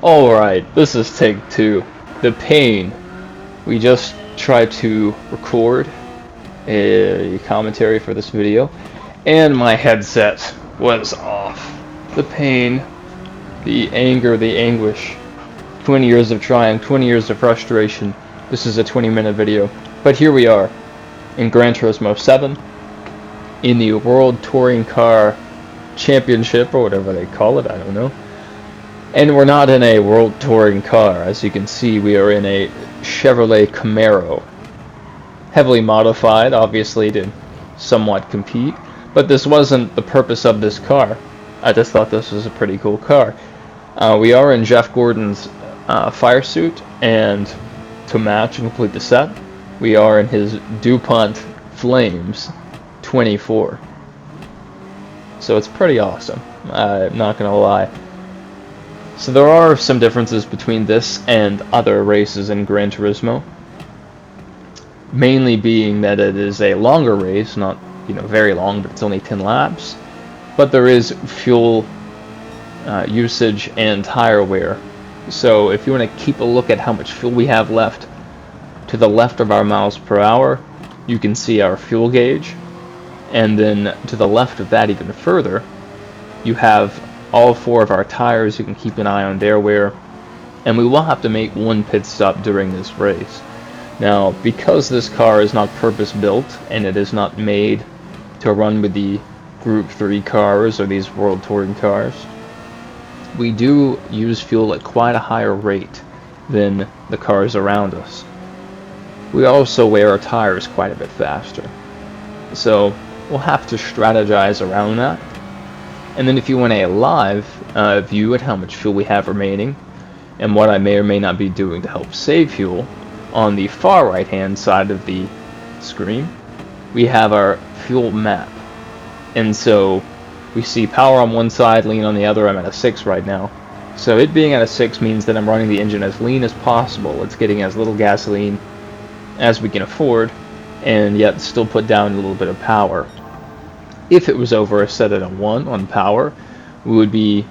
Alright, this is take two. The pain. We just tried to record a commentary for this video, and my headset was off. The pain, the anger, the anguish. 20 years of trying, 20 years of frustration. This is a 20-minute video. But here we are, in Gran Turismo 7, in the World Touring Car Championship, or whatever they call it, I don't know. And we're not in a World Touring car. As you can see, we are in a Chevrolet Camaro. Heavily modified, obviously, to somewhat compete. But this wasn't the purpose of this car. I just thought this was a pretty cool car. We are in Jeff Gordon's fire suit, and to match and complete the set, we are in his DuPont Flames 24. So it's pretty awesome. I'm not gonna lie. So there are some differences between this and other races in Gran Turismo. Mainly being that it is a longer race, not very long, but it's only 10 laps. But there is fuel usage and tire wear. So if you want to keep a look at how much fuel we have left, to the left of our miles per hour, you can see our fuel gauge. And then to the left of that even further, you have all four of our tires. You can keep an eye on their wear. And we will have to make one pit stop during this race. Now, because this car is not purpose-built, and it is not made to run with the Group 3 cars or these World Touring cars, we do use fuel at quite a higher rate than the cars around us. We also wear our tires quite a bit faster. So we'll have to strategize around that. And then if you want a live view at how much fuel we have remaining, and what I may or may not be doing to help save fuel, on the far right hand side of the screen, we have our fuel map. And so we see power on one side, lean on the other. I'm at a 6 right now. So it being at a 6 means that I'm running the engine as lean as possible. It's getting as little gasoline as we can afford, and yet still put down a little bit of power. If it was over set at a 1 on power, we would be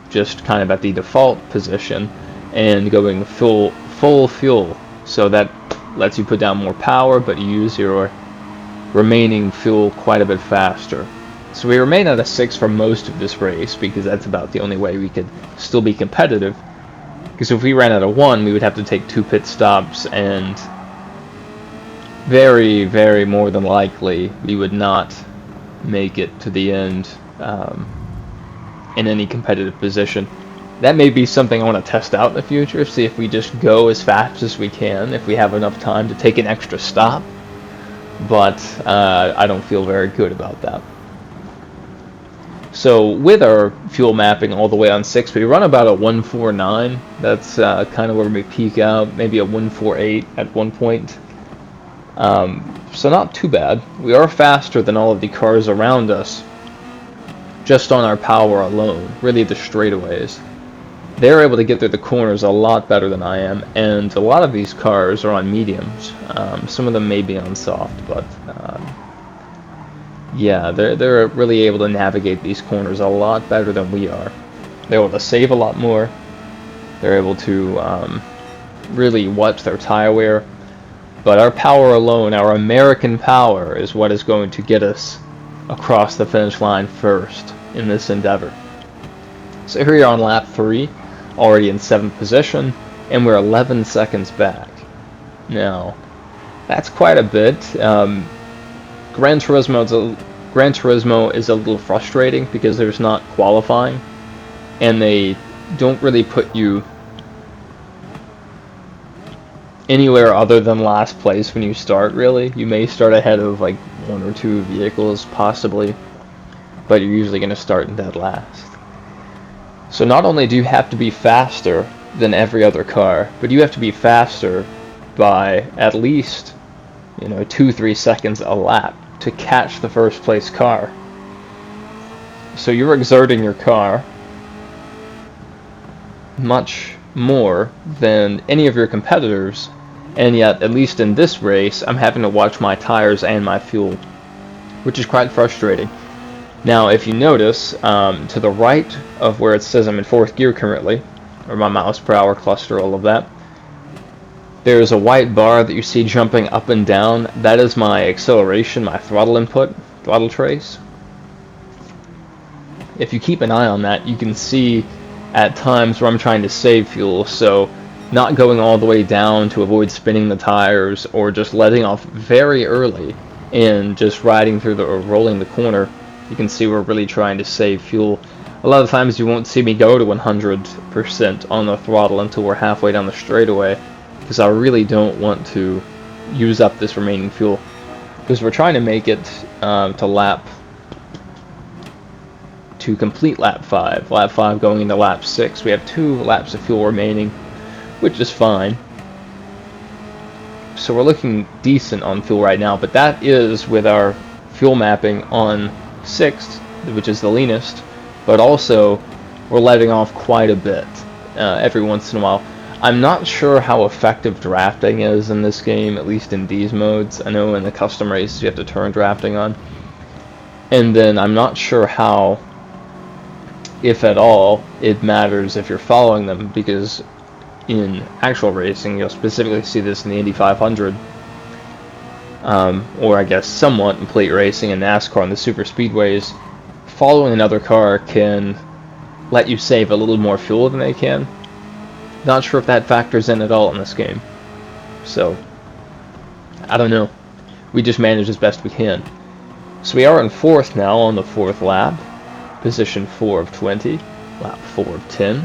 just kind of at the default position and going full fuel. So that lets you put down more power, but you use your remaining fuel quite a bit faster. So we remain at a 6 for most of this race, because that's about the only way we could still be competitive. Because if we ran at a 1, we would have to take 2 pit stops, and very, very more than likely, we would not make it to the end in any competitive position. That may be something I want to test out in the future, see if we just go as fast as we can, if we have enough time to take an extra stop. But I don't feel very good about that. So with our fuel mapping all the way on 6, we run about a 149. That's kind of where we peak out, maybe a 148 at one point. So not too bad. We are faster than all of the cars around us, just on our power alone, really the straightaways. They're able to get through the corners a lot better than I am, and a lot of these cars are on mediums. Some of them may be on soft, but yeah, they're really able to navigate these corners a lot better than we are. They're able to save a lot more. They're able to really watch their tire wear. But our power alone, our American power, is what is going to get us across the finish line first in this endeavor. So here we are on lap 3, already in 7th position, and we're 11 seconds back. Now, that's quite a bit. Gran Turismo is a little frustrating because there's not qualifying, and they don't really put you anywhere other than last place when you start, really. You may start ahead of like 1 or 2 vehicles, possibly, but you're usually going to start in dead last. So not only do you have to be faster than every other car, but you have to be faster by at least 2-3 seconds a lap to catch the first place car. So you're exerting your car much more than any of your competitors, and yet, at least in this race, I'm having to watch my tires and my fuel, which is quite frustrating. Now, if you notice, to the right of where it says I'm in 4th gear currently, or my miles per hour cluster, all of that. There's a white bar that you see jumping up and down. That is my acceleration, my throttle input, throttle trace. If you keep an eye on that, you can see at times where I'm trying to save fuel, so not going all the way down to avoid spinning the tires, or just letting off very early and just riding through or rolling the corner. You can see we're really trying to save fuel. A lot of times you won't see me go to 100% on the throttle until we're halfway down the straightaway, because I really don't want to use up this remaining fuel, because we're trying to make it to complete lap 5. Lap 5 going into lap 6. We have 2 laps of fuel remaining, which is fine. So we're looking decent on fuel right now, but that is with our fuel mapping on 6th, which is the leanest, but also we're letting off quite a bit every once in a while. I'm not sure how effective drafting is in this game, at least in these modes. I know in the custom races you have to turn drafting on. And then I'm not sure how, if at all, it matters if you're following them, because in actual racing, you'll specifically see this in the Indy 500, or I guess somewhat in plate racing and NASCAR and the super speedways. Following another car can let you save a little more fuel than they can. Not sure if that factors in at all in this game. So, I don't know. We just manage as best we can. So we are in 4th now on the 4th lap. Position 4 of 20. Lap 4 of 10.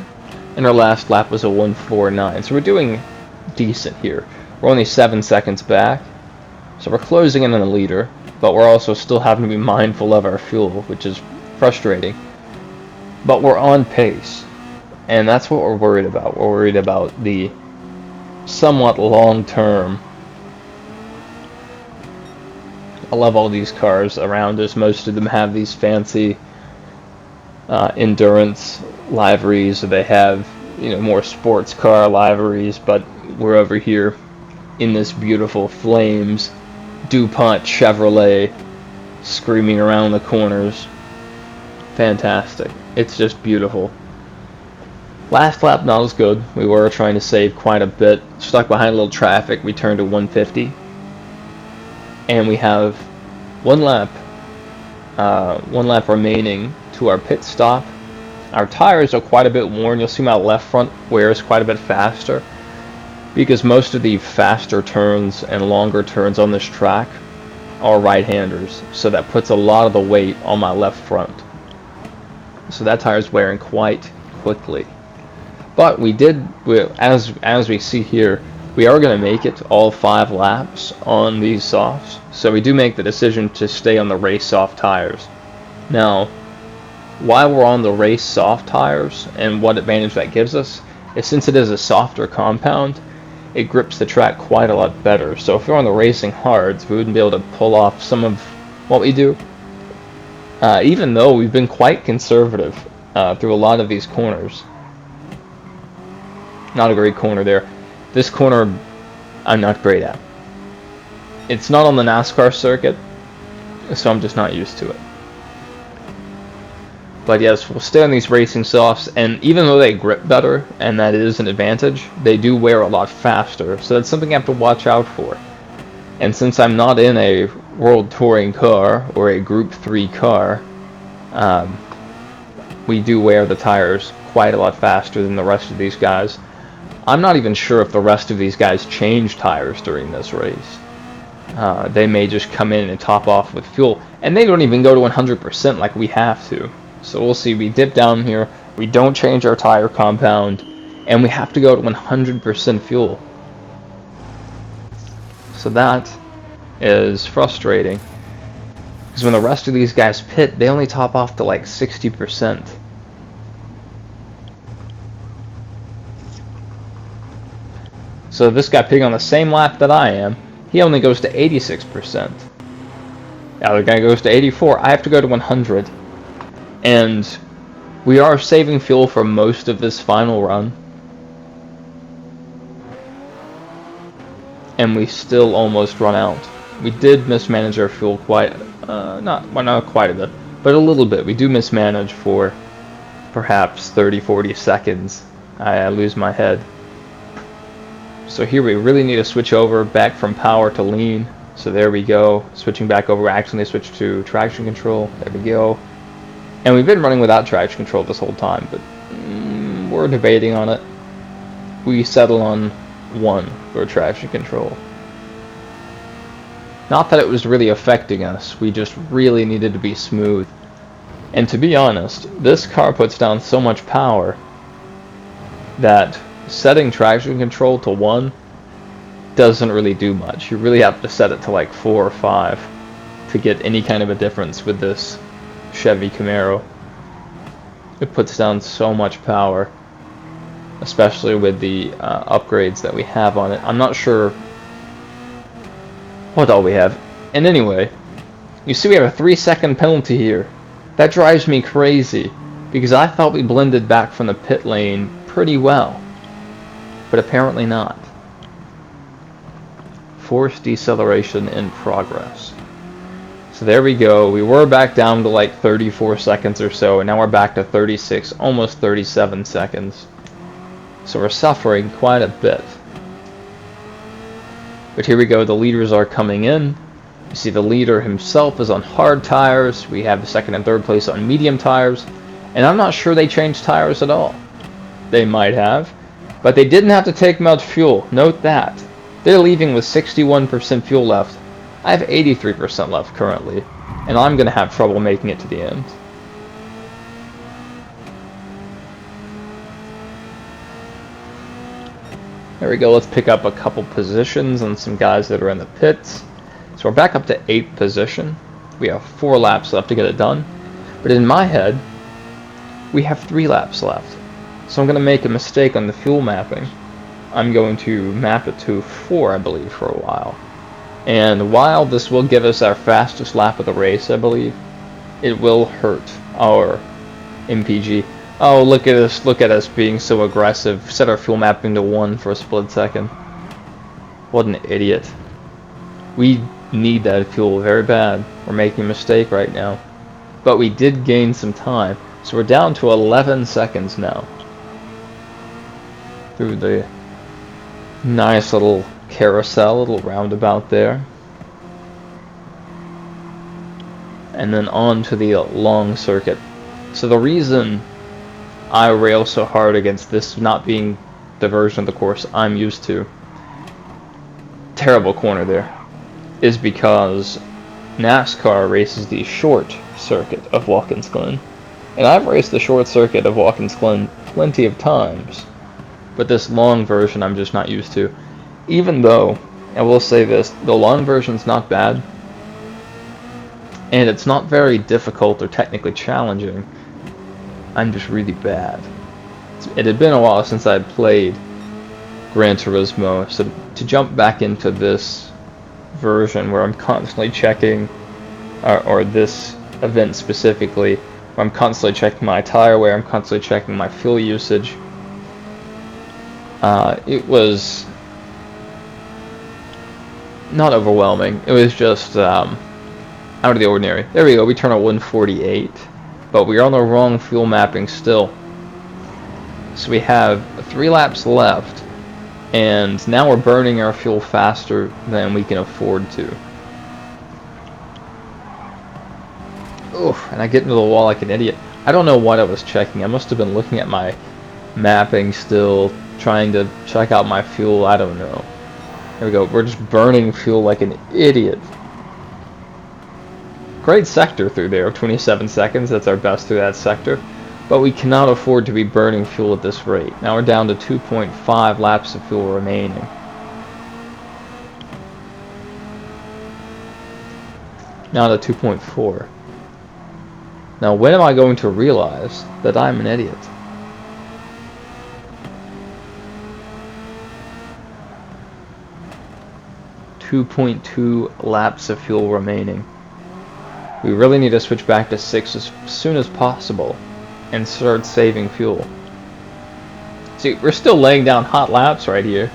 And our last lap was a 1:49. So we're doing decent here. We're only 7 seconds back. So we're closing in on the leader. But we're also still having to be mindful of our fuel, which is frustrating. But we're on pace. And that's what we're worried about. We're worried about the somewhat long-term. I love all these cars around us. Most of them have these fancy endurance liveries, or they have, more sports car liveries, but we're over here in this beautiful flames DuPont Chevrolet screaming around the corners. Fantastic. It's just beautiful. Last lap not as good. We were trying to save quite a bit. Stuck behind a little traffic. We turned to 150. And we have one lap remaining to our pit stop. Our tires are quite a bit worn. You'll see my left front wears quite a bit faster, because most of the faster turns and longer turns on this track are right-handers. So that puts a lot of the weight on my left front. So that tire's wearing quite quickly. But as we see here, we are going to make it all 5 laps on these softs. So we do make the decision to stay on the race soft tires. Now, while we're on the race soft tires, and what advantage that gives us is, since it is a softer compound, it grips the track quite a lot better. So if we're on the racing hards, we wouldn't be able to pull off some of what we do. Even though we've been quite conservative through a lot of these corners. Not a great corner there. This corner, I'm not great at. It's not on the NASCAR circuit, so I'm just not used to it. But yes, we'll stay on these racing softs, and even though they grip better, and that is an advantage, they do wear a lot faster, so that's something I have to watch out for. And since I'm not in a World Touring car, or a Group 3 car, we do wear the tires quite a lot faster than the rest of these guys. I'm not even sure if the rest of these guys change tires during this race. They may just come in and top off with fuel, and they don't even go to 100% like we have to. So we'll see. We dip down here, we don't change our tire compound, and we have to go to 100% fuel. So that is frustrating, because when the rest of these guys pit, they only top off to like 60%. So this guy pitting on the same lap that I am, he only goes to 86%. The other guy goes to 84. I have to go to 100. And we are saving fuel for most of this final run. And we still almost run out. We did mismanage our fuel not quite a bit, but a little bit. We do mismanage for perhaps 30-40 seconds I lose my head. So here we really need to switch over back from power to lean. So there we go. Switching back over, accidentally switch to traction control. There we go. And we've been running without traction control this whole time, but we're debating on it. We settle on 1 for traction control. Not that it was really affecting us, we just really needed to be smooth. And to be honest, this car puts down so much power that setting traction control to 1 doesn't really do much. You really have to set it to like 4 or 5 to get any kind of a difference with this Chevy Camaro. It puts down so much power, especially with the upgrades that we have on it. I'm not sure what all we have. And anyway, you see we have a 3-second penalty here. That drives me crazy, because I thought we blended back from the pit lane pretty well, but apparently not. Forced deceleration in progress. So there we go. We were back down to like 34 seconds or so, and now we're back to 36, almost 37 seconds. So we're suffering quite a bit. But here we go, the leaders are coming in. You see the leader himself is on hard tires. We have the 2nd and 3rd place on medium tires. And I'm not sure they changed tires at all. They might have. But they didn't have to take much fuel. Note that. They're leaving with 61% fuel left. I have 83% left currently. And I'm going to have trouble making it to the end. There we go, let's pick up a couple positions on some guys that are in the pits. So we're back up to 8th position. We have 4 laps left to get it done. But in my head, we have 3 laps left. So I'm going to make a mistake on the fuel mapping. I'm going to map it to 4, I believe, for a while. And while this will give us our fastest lap of the race, I believe, it will hurt our MPG. Oh, look at us being so aggressive. Set our fuel mapping to 1 for a split second. What an idiot. We need that fuel very bad. We're making a mistake right now. But we did gain some time. So we're down to 11 seconds now. Through the nice little carousel, little roundabout there. And then on to the long circuit. So the reason I rail so hard against this not being the version of the course I'm used to, terrible corner there, is because NASCAR races the short circuit of Watkins Glen. And I've raced the short circuit of Watkins Glen plenty of times, but this long version I'm just not used to. Even though, I will say this, the long version's not bad, and it's not very difficult or technically challenging. I'm just really bad. It had been a while since I had played Gran Turismo, so to jump back into this version where I'm constantly checking, or this event specifically, where I'm constantly checking my tire wear, I'm constantly checking my fuel usage, it was not overwhelming. It was just out of the ordinary. There we go, we turn a 148. But we're on the wrong fuel mapping still. So we have 3 laps left, and now we're burning our fuel faster than we can afford to. Oof, and I get into the wall like an idiot. I don't know what I was checking. I must have been looking at my mapping still, trying to check out my fuel. I don't know. There we go. We're just burning fuel like an idiot. Great sector through there of 27 seconds. That's our best through that sector. But we cannot afford to be burning fuel at this rate. Now we're down to 2.5 laps of fuel remaining. Now to 2.4. Now when am I going to realize that I'm an idiot? .2 laps of fuel remaining. We really need to switch back to 6 as soon as possible and start saving fuel. See, we're still laying down hot laps right here.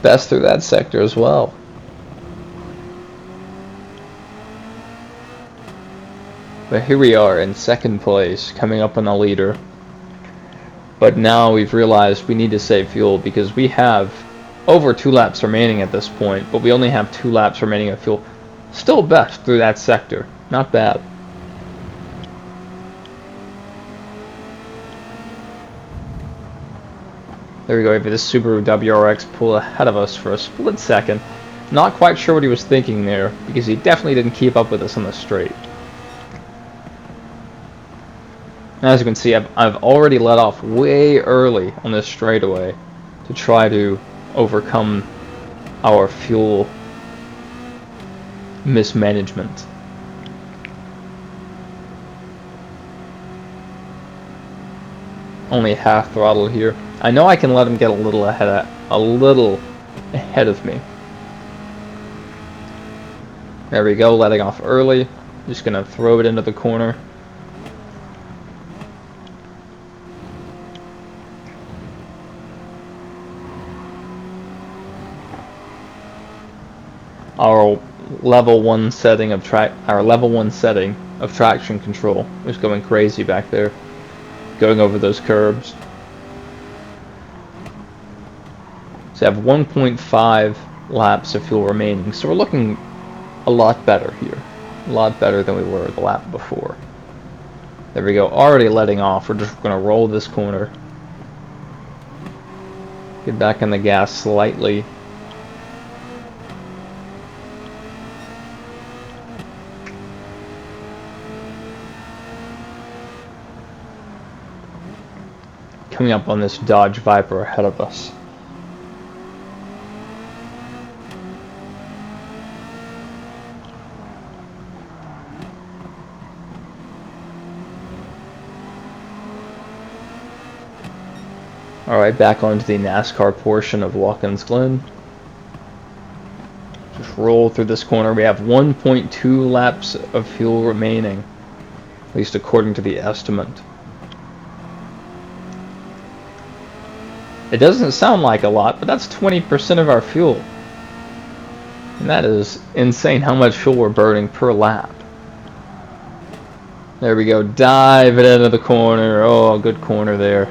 Best through that sector as well. But here we are in 2nd place, coming up on the leader. But now we've realized we need to save fuel because we have over 2 laps remaining at this point, but we only have 2 laps remaining of fuel. Still best through that sector. Not bad. There we go. We have this Subaru WRX pull ahead of us for a split second. Not quite sure what he was thinking there, because he definitely didn't keep up with us on the straight. As you can see, I've already let off way early on this straightaway to try to overcome our fuel mismanagement. Only half throttle here. I know I can let him get a little ahead of me. There we go, letting off early. Just gonna throw it into the corner. Our level 1 setting of traction control is going crazy back there, going over those curbs. So I have 1.5 laps of fuel remaining, so we're looking a lot better here. A lot better than we were the lap before. There we go, already letting off. We're just going to roll this corner. Get back on the gas slightly. Coming up on this Dodge Viper ahead of us. Alright, back onto the NASCAR portion of Watkins Glen. Just roll through this corner. We have 1.2 laps of fuel remaining, at least according to the estimate. It doesn't sound like a lot, but that's 20% of our fuel. And that is insane how much fuel we're burning per lap. There we go, dive it into the corner. Oh, good corner there.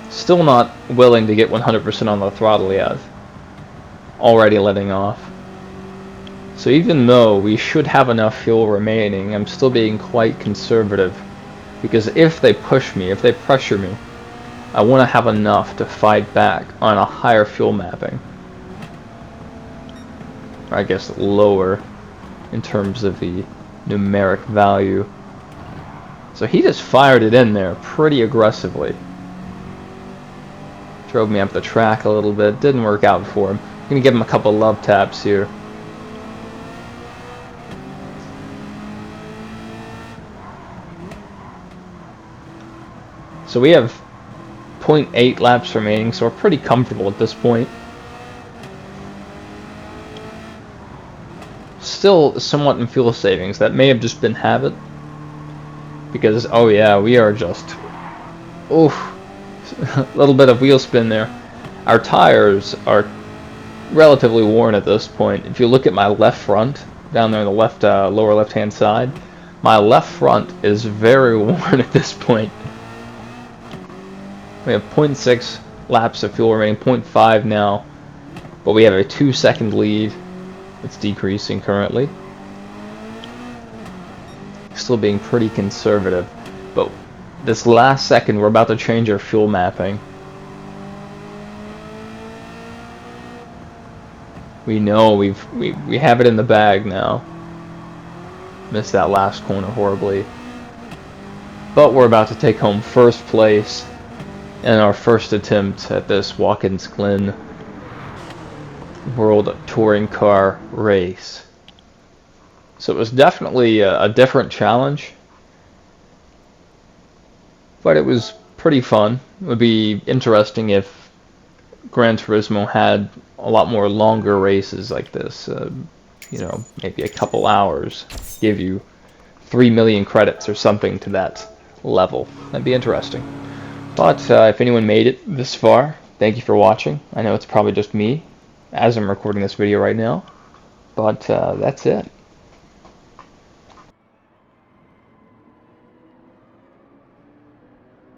Still not willing to get 100% on the throttle yet. Already letting off. So even though we should have enough fuel remaining, I'm still being quite conservative. Because if they push me, if they pressure me, I want to have enough to fight back on a higher fuel mapping. Or I guess lower in terms of the numeric value. So he just fired it in there pretty aggressively. Drove me up the track a little bit. Didn't work out for him. I'm going to give him a couple love taps here. So we have 0.8 laps remaining, so we're pretty comfortable at this point. Still somewhat in fuel savings. That may have just been habit. Because, oh yeah, we are just... oof. A little bit of wheel spin there. Our tires are relatively worn at this point. If you look at my left front, down there on the left lower left hand side, my left front is very worn at this point. We have 0.6 laps of fuel remaining, 0.5 now, but we have a 2-second lead. It's decreasing currently. Still being pretty conservative, but this last second we're about to change our fuel mapping. We know we have it in the bag now. Missed that last corner horribly, but we're about to take home first place in our first attempt at this Watkins Glen World Touring Car race. So it was definitely a different challenge, but it was pretty fun. It would be interesting if Gran Turismo had a lot more longer races like this. You know, maybe a couple hours, give you 3 million credits or something to that level. That'd be interesting. But if anyone made it this far, thank you for watching. I know it's probably just me as I'm recording this video right now, but that's it.